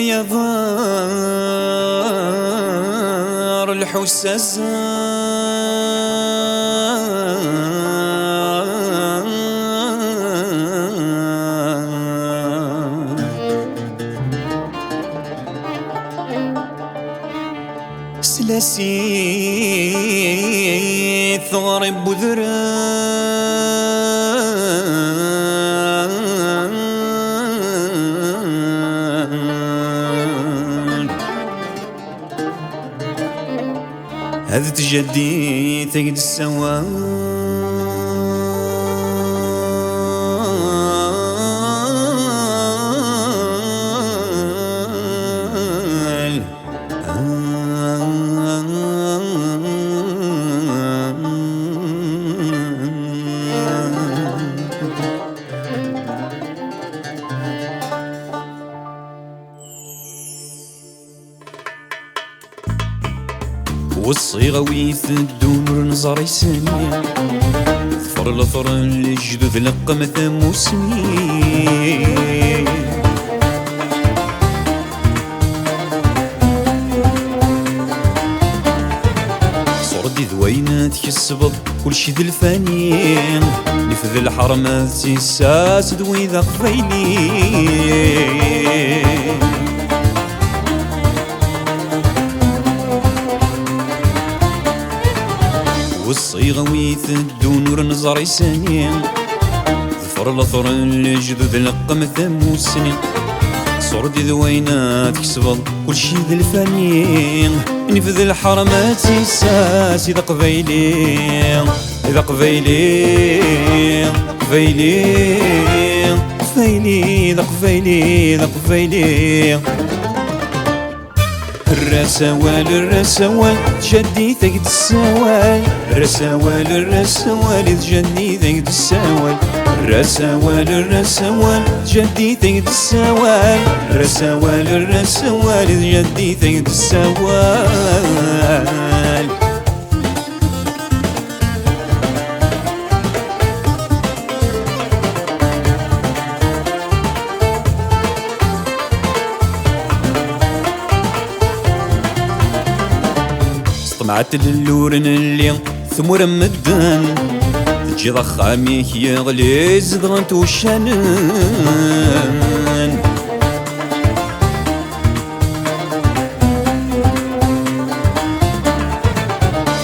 يا ضار الحساس سلاسي ثغر بذران هذا تجدي تجد السوان والصيغة ويث الدور نظري سنين ظفر الظفر الجدد لقم ثموسنين صردي ذوينات كالسبض كل شي ذي الفانين نفذ الحرمات سيساس دوي ذا قفيلين والصيغة ويث الدونور نظري سنين ظفر الأثر الجدد لقم ثمو السنين صردي ذوينات كسبض كل شي ذي الفانين نفذ الحرمات سيساس إذا قبيلي إذا قبيلي قبيلي قبيلي إذا قبيلي إذا قبيلي الرسوال جدي ثقد السوال الرسوال جدي ثقد السوال الرسوال جدي ثقد السوال الرسوال جدي ثقد السوال طمعت اللورن اللي ثمور مدن تجي ضخاميك يغلي زدغنت وشانن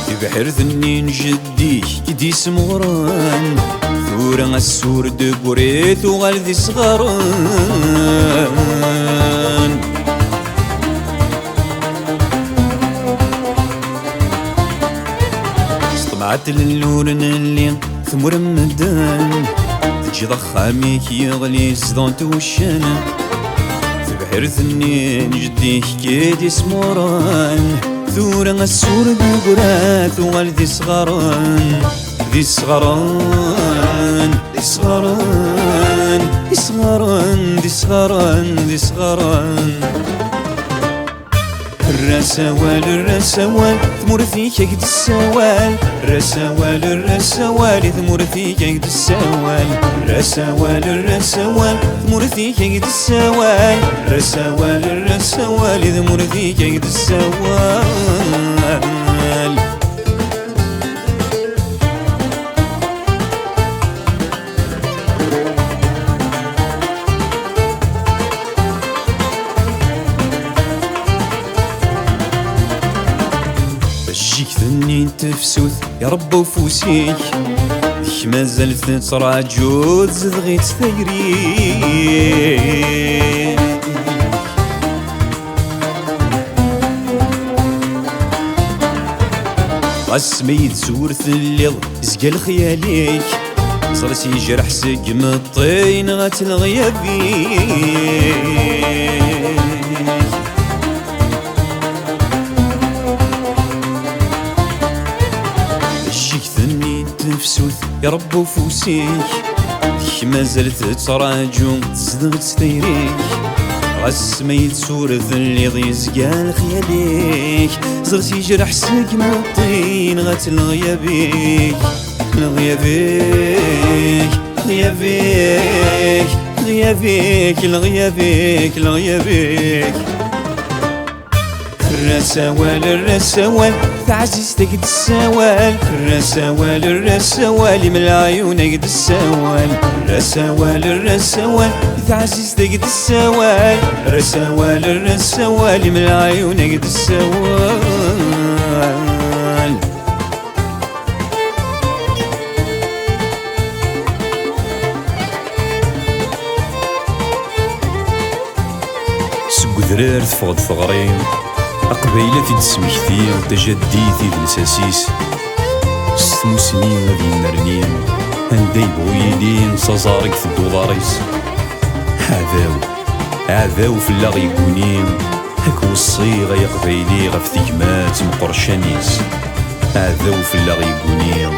في بحر ذنين جديك كدي سمغران ثورا السور دبوريت وغالذي صغران طمعت اللورن اللي ثمور مدن تجي ضخاميك يغلي زدونت وشانا في بحر ثنين جديك كيدي سموران ثورا السور بقرات وغالذي صغران ذي صغران ذي صغران ذي صغران ذي صغران ذي صغران الرسوال ثمور فيك قد السوال الرسوال ثمور فيك قد السوال الرسوال ثمور فيك قد السوال الرسوال ثمور فيك قد السوال جيك ثنين تفسوث يا رب وفوسيك ذيك مازال تتراجود زدغيت ثيريك غاسميد زورث الليل زقال خياليك صرتي جرح سقم الطين غتلغيا بيك تفسوث يا رب وفوسيك ذيك مازال تتراجو تزدغت ثيريك غاسميد سورث اللي ضي زقال خياليك زرتي جرح سقم الطين غتلغيا بيك نغيا بيك نغيا بيك لغيابك لغيابك لغيابك. الرسوال الرسوال تعزيز تقد السوال، الرسوال الرسوال من العيون قد السوال، الرسوال الرسوال تعزيز تقد السوال، الرسوال الرسوال من العيون قد السوال. سكدرار تفغض ثغرين أقبيلة تسمكتين تجديتي ذ لساسيس، ستمو سنين غادي نرنين هندا يبغو يدين صزارك في الدوضاريس. عذاو في اللاغ يقونين هاك وصيغة يا قبيلي غف تجمات مقرشانيس، عذاو في اللاغ يقونين